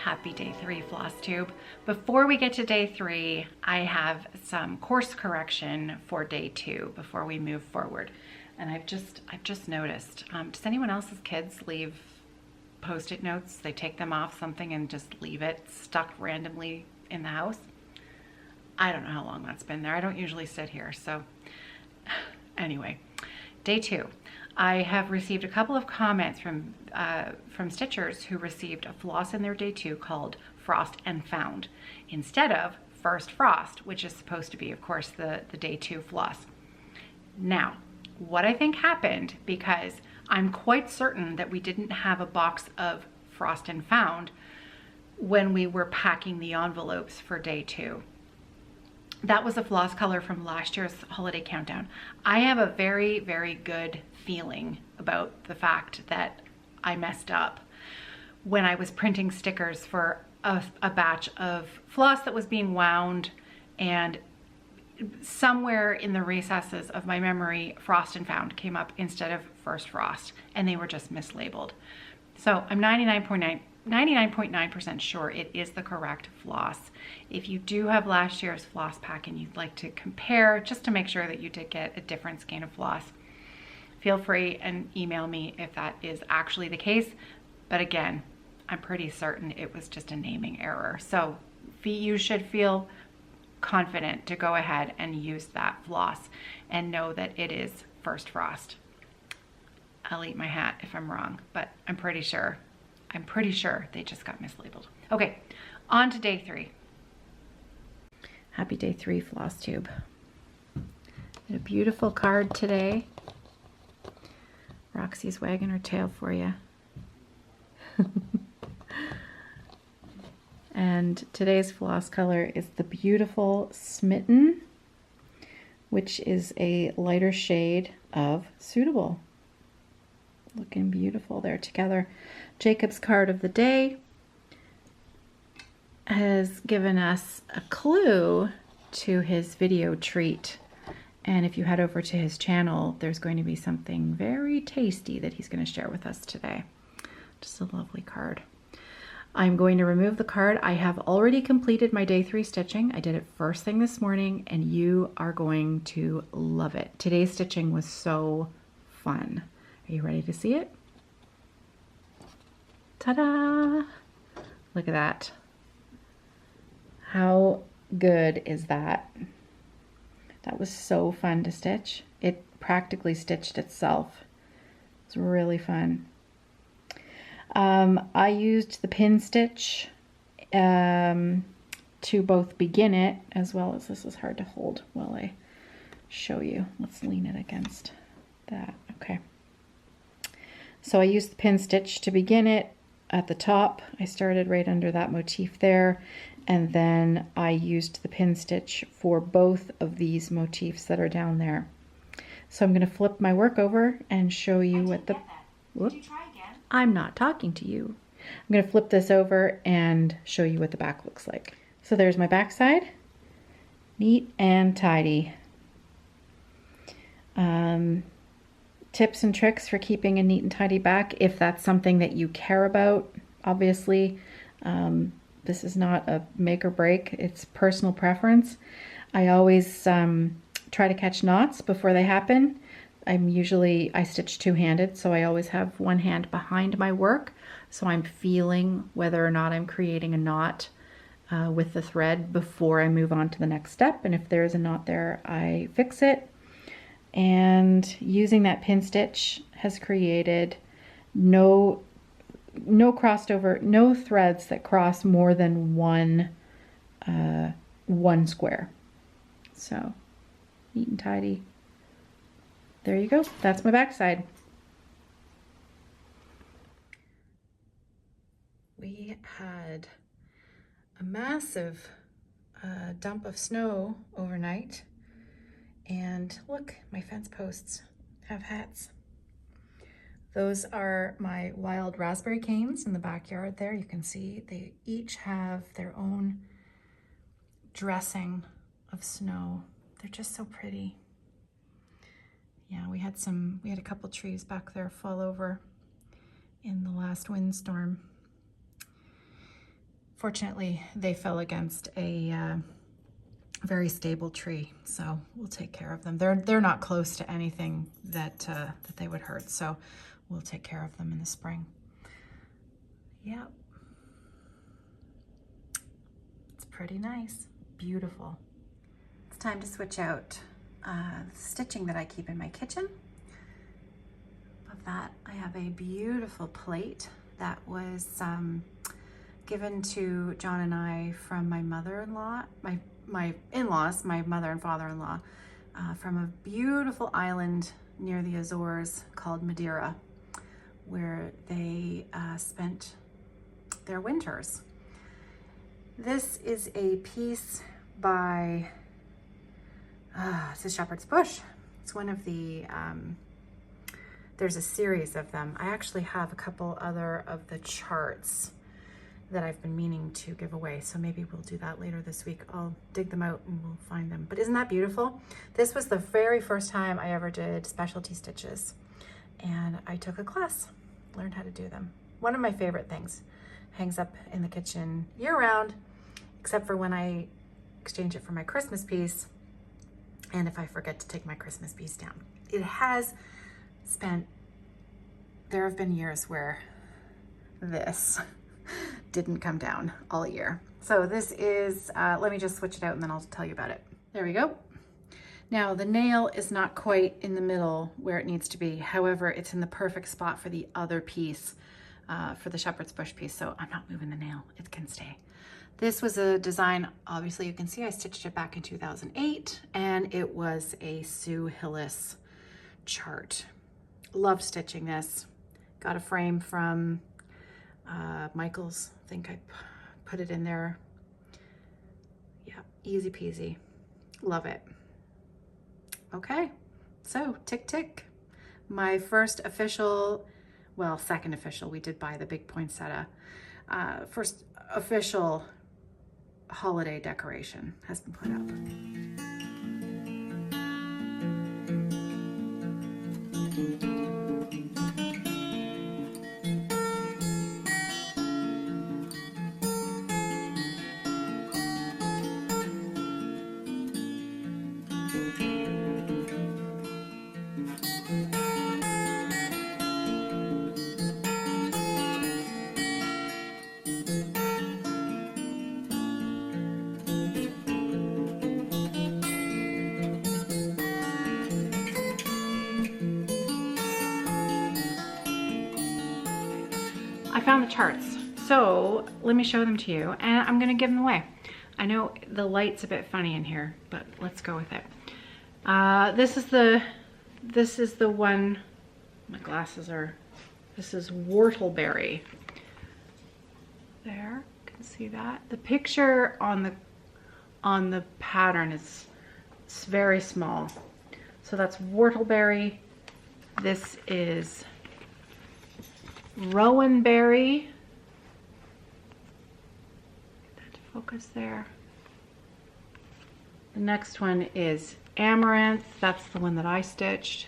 Happy day 3 floss tube. Before we get to day 3, I have some course correction for day 2 before we move forward. And I've just noticed, does anyone else's kids leave Post-it notes? They take them off something and just leave it stuck randomly in the house. I don't know how long that's been there. I don't usually sit here, so anyway. Day 2. I have received a couple of comments from stitchers who received a floss in their day 2 called Frost and Found instead of First Frost, which is supposed to be, of course, the day 2 floss. Now, what I think happened, because I'm quite certain that we didn't have a box of Frost and Found when we were packing the envelopes for day 2. That was a floss color from last year's holiday countdown. I have a very, very good feeling about the fact that I messed up when I was printing stickers for a batch of floss that was being wound, and somewhere in the recesses of my memory, Frost and Found came up instead of First Frost, and they were just mislabeled. So I'm 99.9% sure it is the correct floss. If you do have last year's floss pack and you'd like to compare just to make sure that you did get a different skein of floss, feel free and email me if that is actually the case. But again, I'm pretty certain it was just a naming error. So you should feel confident to go ahead and use that floss and know that it is First Frost. I'll eat my hat if I'm wrong, but I'm pretty sure they just got mislabeled. Okay, on to day 3. Happy day 3 floss tube. A beautiful card today. Roxy's wagging her tail for you. And today's floss color is the beautiful Smitten, which is a lighter shade of Suitable. Looking beautiful there together. Jacob's card of the day has given us a clue to his video treat. And if you head over to his channel, there's going to be something very tasty that he's going to share with us today. Just a lovely card. I'm going to remove the card. I have already completed my day 3 stitching. I did it first thing this morning, and you are going to love it. Today's stitching was so fun. Are you ready to see it? Ta-da! Look at that. How good is that? That was so fun to stitch. It practically stitched itself. It's really fun. I used the pin stitch to both begin it, as well as, this is hard to hold while I show you. Let's lean it against that. Okay. So I used the pin stitch to begin it at the top. I started right under that motif there, and then I used the pin stitch for both of these motifs that are down there. So I'm going to flip my work over and show you what the... Whoop. I'm not talking to you. I'm going to flip this over and show you what the back looks like. So there's my back side. Neat and tidy. Tips and tricks for keeping a neat and tidy back, if that's something that you care about. Obviously, this is not a make or break, it's personal preference. I always try to catch knots before they happen. I stitch two-handed, so I always have one hand behind my work, so I'm feeling whether or not I'm creating a knot with the thread before I move on to the next step. And if there's a knot there, I fix it. And using that pin stitch has created no crossed over, no threads that cross more than one square. So neat and tidy. There you go. That's my backside. We had a massive dump of snow overnight. And look, my fence posts have hats. Those are my wild raspberry canes in the backyard there. You can see they each have their own dressing of snow. They're just so pretty. Yeah, we had a couple trees back there fall over in the last windstorm. Fortunately, they fell against a very stable tree, so we'll take care of them. They're not close to anything that that they would hurt, so we'll take care of them in the spring. Yep. It's pretty nice. Beautiful. It's time to switch out stitching that I keep in my kitchen. Above that, I have a beautiful plate that was given to John and I from my mother-in-law, my in-laws, my mother and father-in-law, from a beautiful island near the Azores called Madeira, where they spent their winters. This is a piece by, it's a shepherd's bush. It's one of the, there's a series of them. I actually have a couple other of the charts that I've been meaning to give away, so maybe we'll do that later this week. I'll dig them out and we'll find them. But isn't that beautiful? This was the very first time I ever did specialty stitches, and I took a class, learned how to do them. One of my favorite things. Hangs up in the kitchen year-round, except for when I exchange it for my Christmas piece, and if I forget to take my Christmas piece down. It has spent, there have been years where this didn't come down all year. So this is, let me just switch it out and then I'll tell you about it. There we go. Now the nail is not quite in the middle where it needs to be. However, it's in the perfect spot for the other piece, for the shepherd's bush piece. So I'm not moving the nail, it can stay. This was a design, obviously you can see I stitched it back in 2008, and it was a Sue Hillis chart. Love stitching this. Got a frame from Michael's. I think I put it in there. Yeah, easy peasy. Love it. Okay, so tick tick. My first official, well, second official, we did buy the big poinsettia. First official holiday decoration has been put up. I found the charts, so let me show them to you, and I'm gonna give them away. I know the light's a bit funny in here, but let's go with it. This is the one, my glasses are, this is Whortleberry. There, you can see that. The picture on the pattern is very small. So that's Whortleberry. This is Rowanberry. Get that to focus there. The next one is Amaranth. That's the one that I stitched.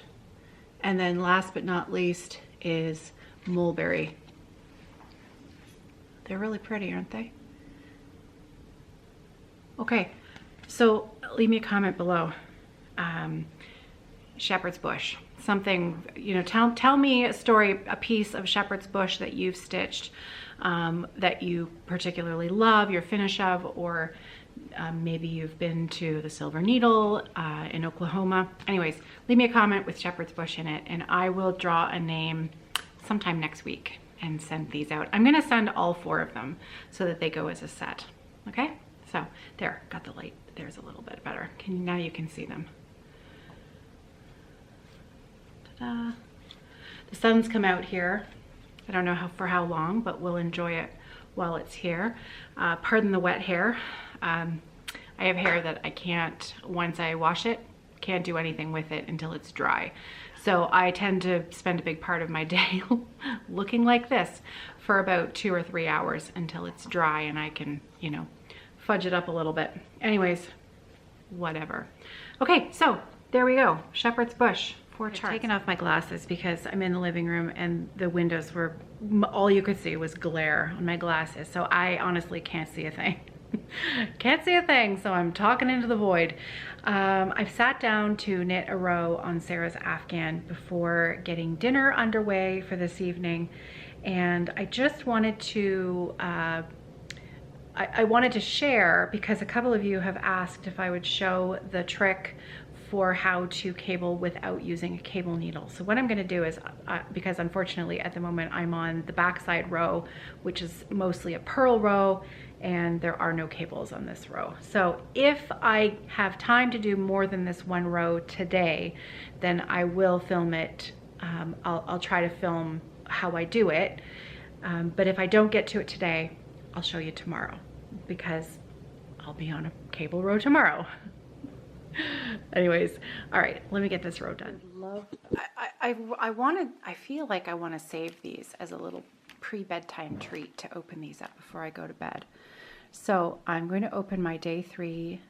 And then last but not least is Mulberry. They're really pretty, aren't they? Okay, so leave me a comment below. Shepherd's bush. Something, you know, tell me a story, a piece of shepherd's bush that you've stitched that you particularly love, your finish of, or maybe you've been to the Silver Needle in Oklahoma. Anyways, leave me a comment with shepherd's bush in it, and I will draw a name sometime next week and send these out. I'm gonna send all 4 of them so that they go as a set, okay? So there, got the light, there's a little bit better. Now you can see them. Ta-da. The sun's come out here. I don't know for how long, but we'll enjoy it while it's here. Pardon the wet hair. I have hair that I can't, once I wash it, can't do anything with it until it's dry. So I tend to spend a big part of my day looking like this for about 2 or 3 hours until it's dry and I can, you know, fudge it up a little bit. Anyways, whatever. Okay, so there we go. Shepherd's bush 4 charts. I've taken off my glasses because I'm in the living room and the windows were, all you could see was glare on my glasses. So I honestly can't see a thing. Can't see a thing, so I'm talking into the void. I've sat down to knit a row on Sarah's Afghan before getting dinner underway for this evening. And I just wanted to, I wanted to share because a couple of you have asked if I would show the trick for how to cable without using a cable needle. So what I'm gonna do is, because unfortunately at the moment I'm on the backside row, which is mostly a purl row, and there are no cables on this row. So if I have time to do more than this one row today, then I will film it. I'll try to film how I do it. But if I don't get to it today, I'll show you tomorrow because I'll be on a cable row tomorrow. Anyways, all right, let me get this row done. I feel like I want to save these as a little pre-bedtime treat to open these up before I go to bed. So I'm going to open my day 3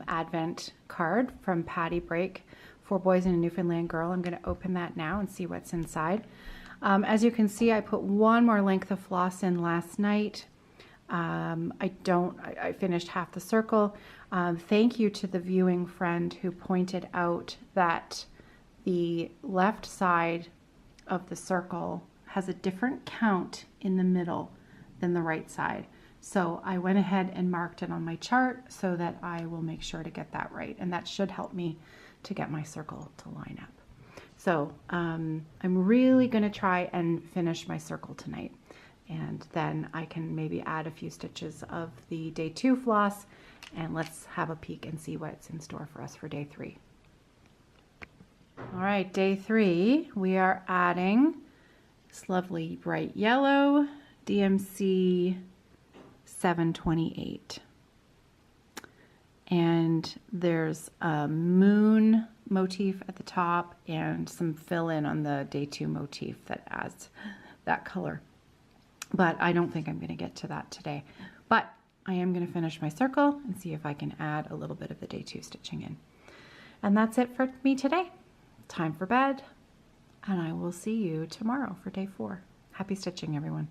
Advent card from Patty Break, 4 Boys and a Newfoundland Girl. I'm going to open that now and see what's inside. As you can see, I put one more length of floss in last night. I finished half the circle. Thank you to the viewing friend who pointed out that the left side of the circle has a different count in the middle than the right side. So I went ahead and marked it on my chart so that I will make sure to get that right. And that should help me to get my circle to line up. So I'm really gonna try and finish my circle tonight. And then I can maybe add a few stitches of the day 2 floss, and let's have a peek and see what's in store for us for day 3. All right, day 3, we are adding this lovely bright yellow DMC 728. And there's a moon motif at the top and some fill-in on the day 2 motif that adds that color. But I don't think I'm going to get to that today. But I am going to finish my circle and see if I can add a little bit of the day 2 stitching in. And that's it for me today. Time for bed, and I will see you tomorrow for day 4. Happy stitching, everyone.